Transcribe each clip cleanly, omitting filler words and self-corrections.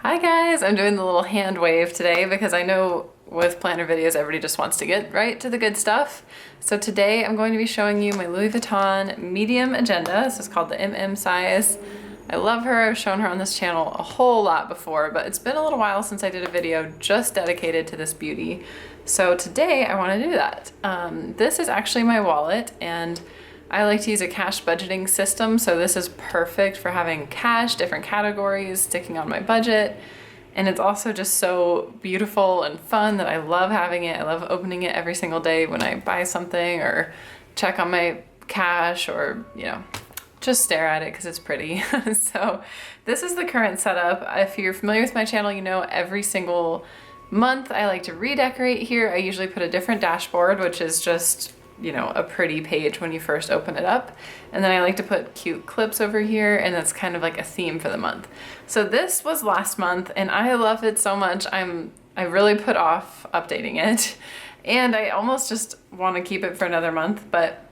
Hi guys, I'm doing the little hand wave today because I know with planner videos everybody just wants to get right to the good stuff. So today I'm going to be showing you my Louis Vuitton medium agenda. This is called the MM size. I love her. I've shown her on this channel a whole lot before, but it's been a little while since I did a video just dedicated to this beauty. So today I want to do that. This is actually my wallet, and I like to use a cash budgeting system, so this is perfect for having cash, different categories, sticking on my budget. And it's also just so beautiful and fun that I love having it. I love opening it every single day when I buy something or check on my cash or, just stare at it because it's pretty. So this is the current setup. If you're familiar with my channel, you know every single month I like to redecorate here. I usually put a different dashboard, which is just a pretty page when you first open it up. And then I like to put cute clips over here, and that's kind of like a theme for the month. So this was last month and I love it so much. I really put off updating it, and I almost just want to keep it for another month, but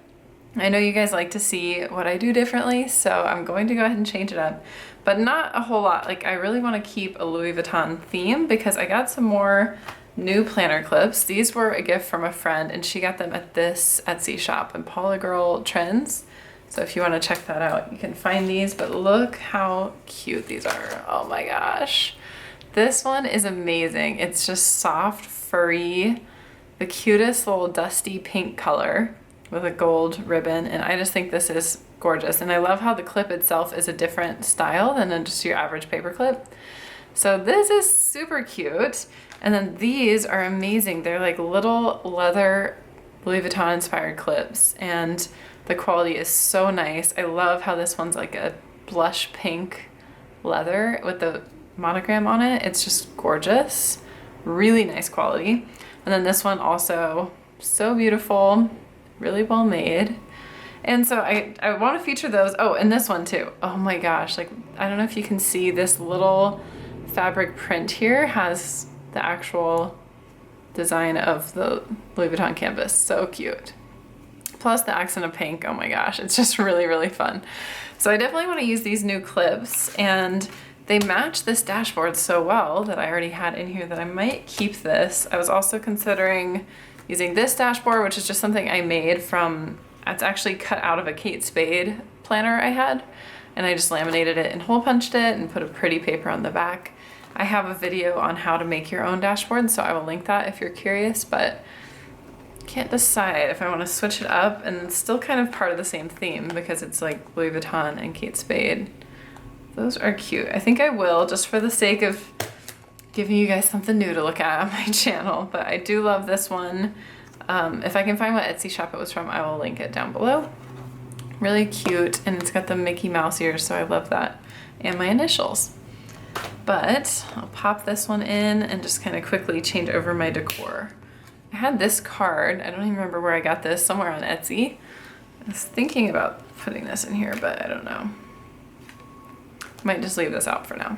I know you guys like to see what I do differently, so I'm going to go ahead and change it up, but not a whole lot. Like, I really want to keep a Louis Vuitton theme because I got some more new planner clips. These were a gift from a friend and she got them at this Etsy shop in Paula Girl Trends. So if you want to check that out, you can find these, but look how cute these are. Oh my gosh. This one is amazing. It's just soft, furry, the cutest little dusty pink color with a gold ribbon. And I just think this is gorgeous. And I love how the clip itself is a different style than just your average paper clip. So this is super cute. And then these are amazing. They're like little leather Louis Vuitton inspired clips, and the quality is so nice. I love how this one's like a blush pink leather with the monogram on it. It's just gorgeous. Really nice quality. And then this one also so beautiful, really well made. And so I want to feature those. Oh, and this one too. Oh my gosh. Like, I don't know if you can see this little fabric print here has the actual design of the Louis Vuitton canvas. So cute. Plus the accent of pink. Oh my gosh. It's just really, really fun. So I definitely want to use these new clips, and they match this dashboard so well that I already had in here that I might keep this. I was also considering using this dashboard, which is just something I made from, it's actually cut out of a Kate Spade planner I had, and I just laminated it and hole punched it and put a pretty paper on the back. I have a video on how to make your own dashboard, so I will link that if you're curious, but can't decide if I want to switch it up, and it's still kind of part of the same theme because it's like Louis Vuitton and Kate Spade. Those are cute. I think I will, just for the sake of giving you guys something new to look at on my channel, but I do love this one. If I can find what Etsy shop it was from, I will link it down below. Really cute, and it's got the Mickey Mouse ears, so I love that, and my initials. But I'll pop this one in and just kind of quickly change over my decor. I had this card, I don't even remember where I got this, somewhere on Etsy. I was thinking about putting this in here, but I don't know. Might just leave this out for now.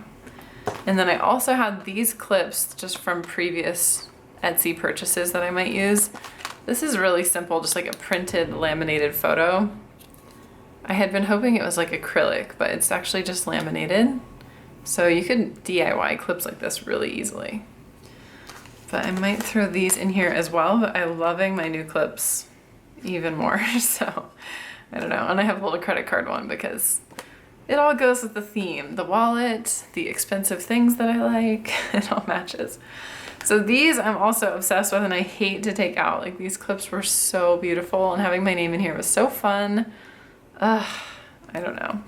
And then I also had these clips just from previous Etsy purchases that I might use. This is really simple, just like a printed laminated photo. I had been hoping it was like acrylic, but it's actually just laminated. So you could DIY clips like this really easily. But I might throw these in here as well, but I'm loving my new clips even more. So I don't know. And I have a little credit card one because it all goes with the theme. The wallet, the expensive things that I like, it all matches. So these I'm also obsessed with, and I hate to take out. Like, these clips were so beautiful, and having my name in here was so fun. I don't know.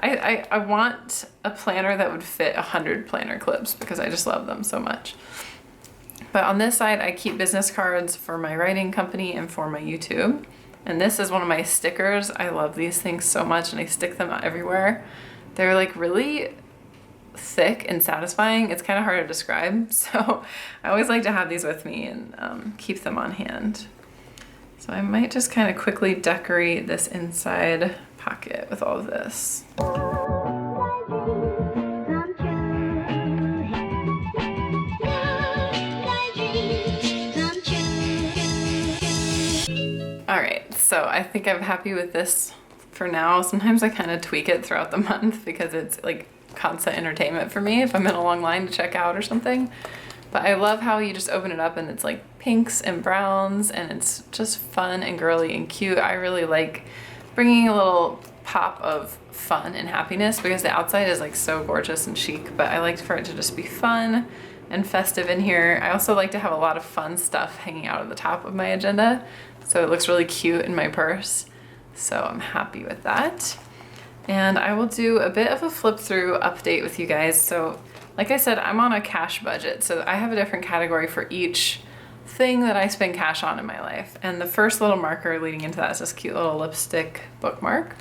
I want a planner that would fit 100 planner clips because I just love them so much. But on this side, I keep business cards for my writing company and for my YouTube. And this is one of my stickers. I love these things so much, and I stick them everywhere. They're like really thick and satisfying. It's kind of hard to describe. So I always like to have these with me and keep them on hand. So I might just kind of quickly decorate this inside pocket with all of this. All right, so I think I'm happy with this for now. Sometimes I kind of tweak it throughout the month because it's like constant entertainment for me if I'm in a long line to check out or something. But I love how you just open it up and it's like pinks and browns and it's just fun and girly and cute. I really like bringing a little pop of fun and happiness because the outside is like so gorgeous and chic, but I like for it to just be fun and festive in here. I also like to have a lot of fun stuff hanging out at the top of my agenda, so it looks really cute in my purse. So I'm happy with that. And I will do a bit of a flip through update with you guys. So like I said, I'm on a cash budget, so I have a different category for each thing that I spend cash on in my life. And the first little marker leading into that is this cute little lipstick bookmark.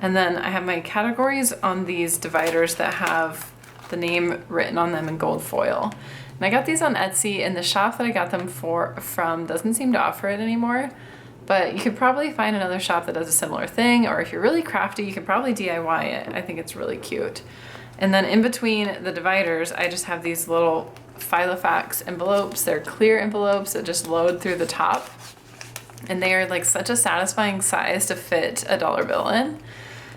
And then I have my categories on these dividers that have the name written on them in gold foil. And I got these on Etsy, and the shop that I got them from doesn't seem to offer it anymore, but you could probably find another shop that does a similar thing, or if you're really crafty, you could probably DIY it. I think it's really cute. And then in between the dividers, I just have these little Filofax envelopes. They're clear envelopes that just load through the top, and they are like such a satisfying size to fit a dollar bill in.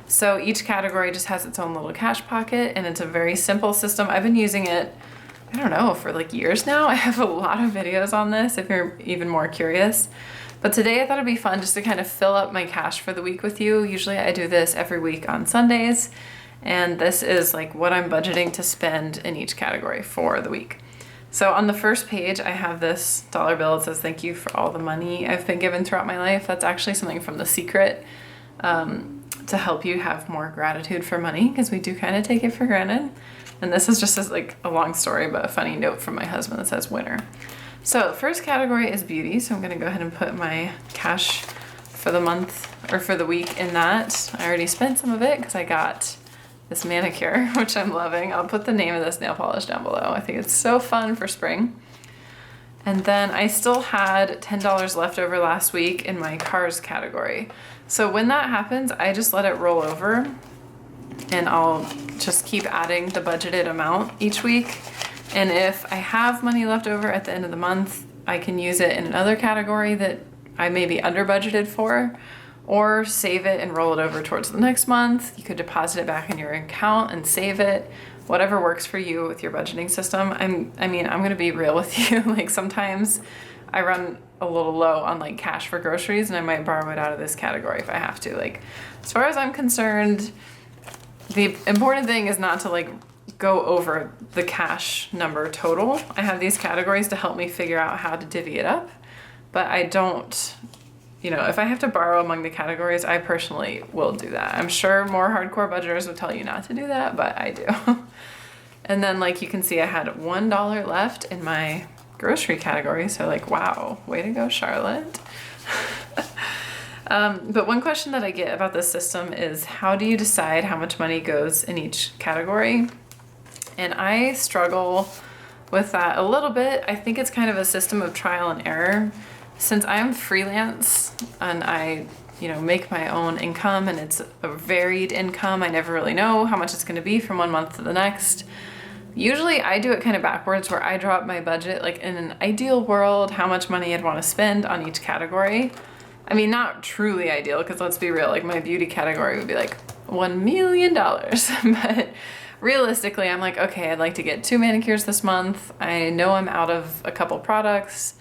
So each category just has its own little cash pocket, and it's a very simple system. I've been using it, I don't know, for like years now. I have a lot of videos on this if you're even more curious. But today I thought it'd be fun just to kind of fill up my cash for the week with you. Usually I do this every week on Sundays, and this is like what I'm budgeting to spend in each category for the week. So on the first page, I have this dollar bill. It says, "Thank you for all the money I've been given throughout my life." That's actually something from The Secret, to help you have more gratitude for money, because we do kind of take it for granted. And this is just like a long story, but a funny note from my husband that says winner. So the first category is beauty. So I'm gonna go ahead and put my cash for the month or for the week in that. I already spent some of it because I got this manicure, which I'm loving. I'll put the name of this nail polish down below. I think it's so fun for spring. And then I still had $10 left over last week in my cars category. So when that happens, I just let it roll over, and I'll just keep adding the budgeted amount each week. And if I have money left over at the end of the month, I can use it in another category that I may be under budgeted for, or save it and roll it over towards the next month. You could deposit it back in your account and save it. Whatever works for you with your budgeting system. I'm gonna be real with you. Like sometimes I run a little low on like cash for groceries, and I might borrow it out of this category if I have to. Like, as far as I'm concerned, the important thing is not to like go over the cash number total. I have these categories to help me figure out how to divvy it up, but I don't, if I have to borrow among the categories, I personally will do that. I'm sure more hardcore budgeters would tell you not to do that, but I do. And then like you can see, I had $1 left in my grocery category. So like, wow, way to go, Charlotte. But one question that I get about this system is, how do you decide how much money goes in each category? And I struggle with that a little bit. I think it's kind of a system of trial and error. Since I'm freelance and I, make my own income, and it's a varied income, I never really know how much it's going to be from one month to the next. Usually I do it kind of backwards, where I draw up my budget, like in an ideal world, how much money I'd want to spend on each category. I mean, not truly ideal, because let's be real, like my beauty category would be like $1 million. But realistically, I'm like, okay, I'd like to get 2 manicures this month. I know I'm out of a couple products.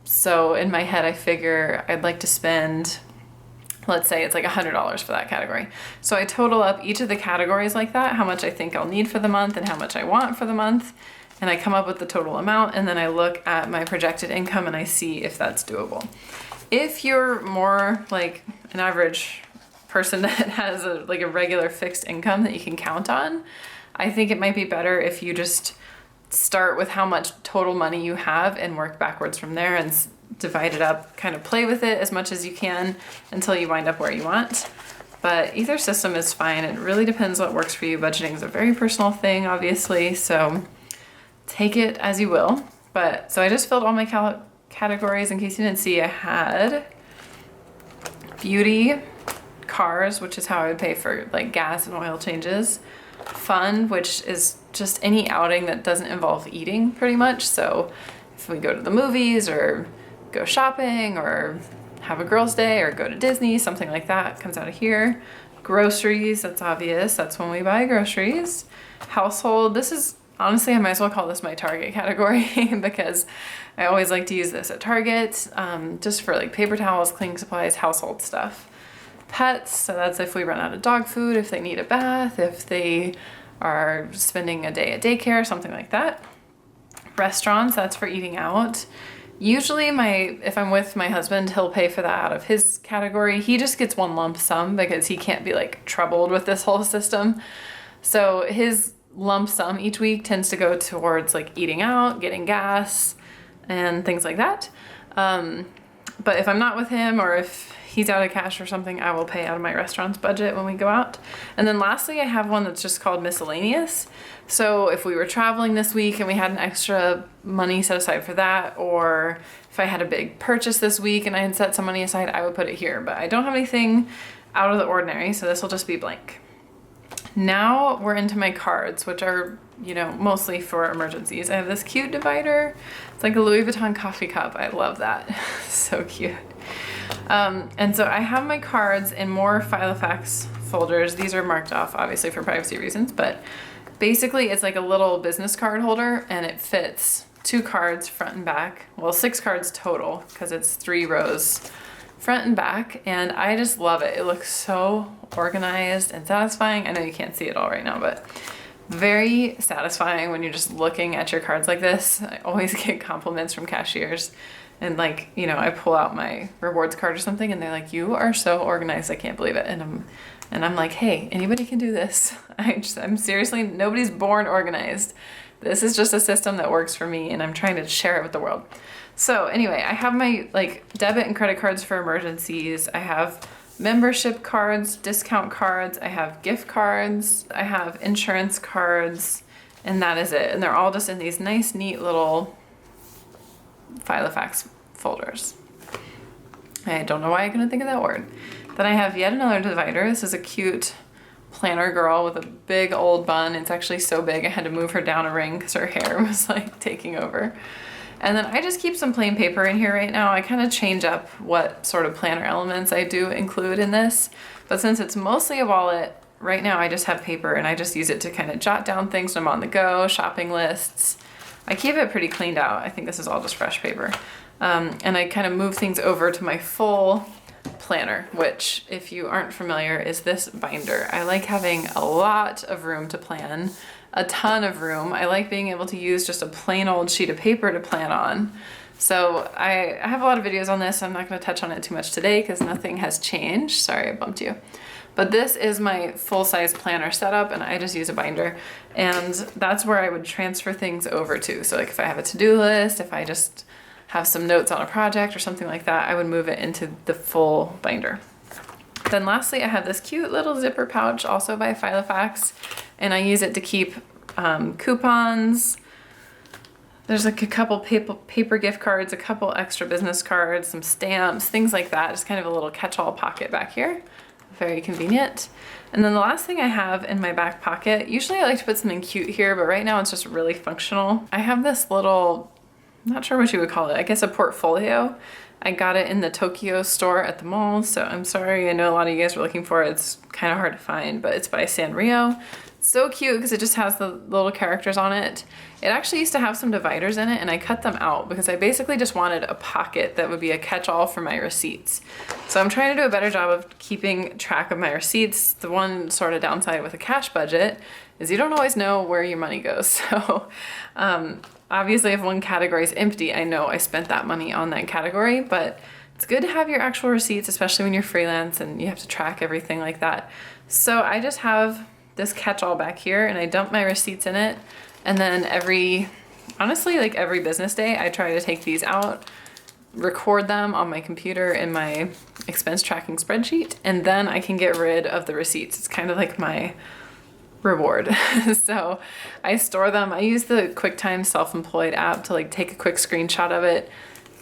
So in my head, I figure I'd like to spend, let's say it's like $100 for that category. So I total up each of the categories like that, how much I think I'll need for the month and how much I want for the month. And I come up with the total amount, and then I look at my projected income and I see if that's doable. If you're more like an average person that has a regular fixed income that you can count on, I think it might be better if you just start with how much total money you have and work backwards from there and divide it up, kind of play with it as much as you can until you wind up where you want. But either system is fine. It really depends what works for you. Budgeting is a very personal thing, obviously, so take it as you will. But so I just filled all my categories. In case you didn't see, I had beauty, cars, which is how I would pay for like gas and oil changes, fun, which is just any outing that doesn't involve eating pretty much. So if we go to the movies or go shopping or have a girls' day or go to Disney, something like that comes out of here. Groceries, that's obvious. That's when we buy groceries. Household, this is, honestly, I might as well call this my Target category because I always like to use this at Target, just for like paper towels, cleaning supplies, household stuff. Pets, so that's if we run out of dog food, if they need a bath, if they are spending a day at daycare, something like that. Restaurants, that's for eating out. Usually if I'm with my husband, he'll pay for that out of his category. He just gets one lump sum because he can't be like troubled with this whole system. So his lump sum each week tends to go towards like eating out, getting gas, and things like that. But if I'm not with him or if he's out of cash or something, I will pay out of my restaurant's budget when we go out. And then lastly, I have one that's just called miscellaneous. So if we were traveling this week and we had an extra money set aside for that, or if I had a big purchase this week and I had set some money aside, I would put it here. But I don't have anything out of the ordinary, so this will just be blank. Now we're into my cards, which are, you know, mostly for emergencies. I have this cute divider. It's like a Louis Vuitton coffee cup. I love that. So cute. And so I have my cards in more Filofax folders. These are marked off, obviously, for privacy reasons, but basically it's like a little business card holder, and it fits 2 cards front and back. Well, 6 cards total because it's 3 rows front and back, and I just love it. It looks so organized and satisfying. I know you can't see it all right now, but very satisfying when you're just looking at your cards like this. I always get compliments from cashiers, and like, you know, I pull out my rewards card or something and they're like, "You are so organized, I can't believe it." And I'm like, "Hey, anybody can do this." I'm seriously, nobody's born organized. This is just a system that works for me, and I'm trying to share it with the world. So anyway, I have my like debit and credit cards for emergencies. I have membership cards, discount cards, I have gift cards, I have insurance cards, and that is it. And they're all just in these nice, neat little Filofax folders. I don't know why I couldn't think of that word. Then I have yet another divider. This is a cute planner girl with a big old bun. It's actually so big I had to move her down a ring because her hair was like taking over. And then I just keep some plain paper in here right now. I kind of change up what sort of planner elements I do include in this. But since it's mostly a wallet, right now I just have paper, and I just use it to kind of jot down things when I'm on the go, shopping lists. I keep it pretty cleaned out. I think this is all just fresh paper. And I kind of move things over to my full planner, which, if you aren't familiar, is this binder. I like having a lot of room to plan, a ton of room. I like being able to use just a plain old sheet of paper to plan on. So I have a lot of videos on this. I'm not going to touch on it too much today because nothing has changed. Sorry, I bumped you. But this is my full-size planner setup, and I just use a binder. And that's where I would transfer things over to. So like if I have a to-do list, if I just have some notes on a project or something like that, I would move it into the full binder. Then lastly, I have this cute little zipper pouch, also by Filofax, and I use it to keep coupons. There's like a couple paper gift cards, a couple extra business cards, some stamps, things like that. Just kind of a little catch-all pocket back here. Very convenient. And then the last thing I have in my back pocket, usually I like to put something cute here, but right now it's just really functional. I have this little, I'm not sure what you would call it, I guess a portfolio. I got it in the Tokyo store at the mall, so I'm sorry, I know a lot of you guys were looking for it. It's kind of hard to find, but it's by Sanrio. So cute because it just has the little characters on it. It actually used to have some dividers in it, and I cut them out because I basically just wanted a pocket that would be a catch-all for my receipts. So I'm trying to do a better job of keeping track of my receipts. The one sort of downside with a cash budget is you don't always know where your money goes. So obviously if one category is empty, I know I spent that money on that category, but it's good to have your actual receipts, especially when you're freelance and you have to track everything like that. So I just have this catch-all back here, and I dump my receipts in it. And then honestly, like every business day, I try to take these out, record them on my computer in my expense tracking spreadsheet, and then I can get rid of the receipts. It's kind of like my reward. So I store them. I use the QuickTime Self-Employed app to like take a quick screenshot of it,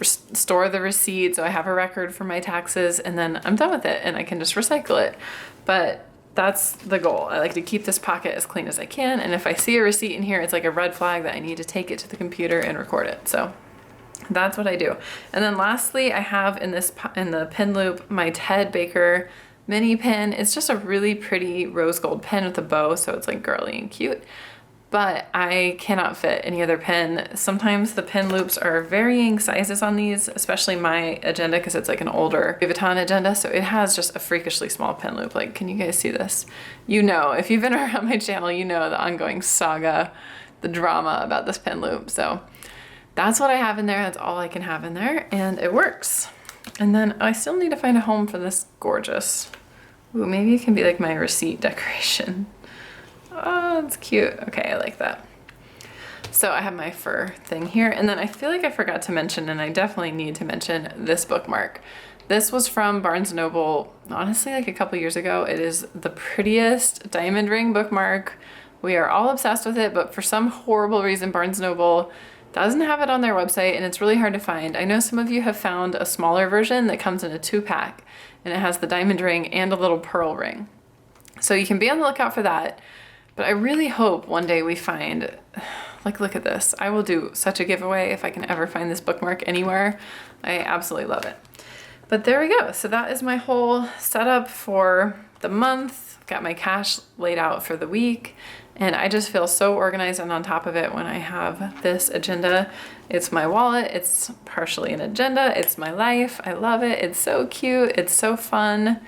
store the receipt so I have a record for my taxes, and then I'm done with it and I can just recycle it. But that's the goal. I like to keep this pocket as clean as I can, and if I see a receipt in here, it's like a red flag that I need to take it to the computer and record it. So that's what I do. And then lastly, I have in the pen loop my Ted Baker mini pen. It's just a really pretty rose gold pen with a bow, so it's like girly and cute. But I cannot fit any other pen. Sometimes the pen loops are varying sizes on these, especially my agenda, because it's like an older Louis Vuitton agenda, so it has just a freakishly small pen loop. Like, can you guys see this? You know, if you've been around my channel, you know the ongoing saga, the drama about this pen loop. So that's what I have in there. That's all I can have in there, and it works. And then I still need to find a home for this gorgeous. Ooh, maybe it can be like my receipt decoration. Oh, it's cute. Okay, I like that. So I have my fur thing here, and then I feel like I forgot to mention, and I definitely need to mention this bookmark. This was from Barnes & Noble, honestly, like a couple years ago. It is the prettiest diamond ring bookmark. We are all obsessed with it, but for some horrible reason, Barnes & Noble doesn't have it on their website, and it's really hard to find. I know some of you have found a smaller version that comes in a 2-pack, and it has the diamond ring and a little pearl ring. So you can be on the lookout for that. But I really hope one day we find, like, look at this. I will do such a giveaway if I can ever find this bookmark anywhere. I absolutely love it. But there we go. So that is my whole setup for the month. Got my cash laid out for the week. And I just feel so organized and on top of it when I have this agenda. It's my wallet. It's partially an agenda. It's my life. I love it. It's so cute. It's so fun.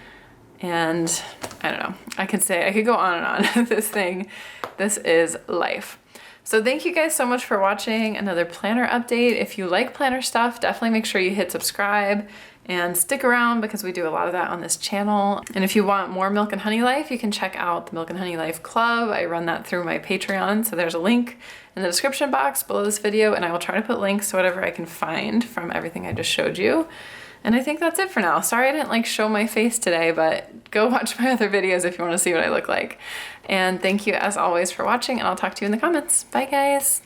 And I don't know, I could go on and on. This is life. So thank you guys so much for watching another planner update. If you like planner stuff, definitely make sure you hit subscribe and stick around because we do a lot of that on this channel. And if you want more Milk and Honey Life, you can check out the Milk and Honey Life Club. I run that through my Patreon. So there's a link in the description box below this video, and I will try to put links to whatever I can find from everything I just showed you. And I think that's it for now. Sorry I didn't like show my face today, but go watch my other videos if you want to see what I look like. And thank you as always for watching, and I'll talk to you in the comments. Bye guys.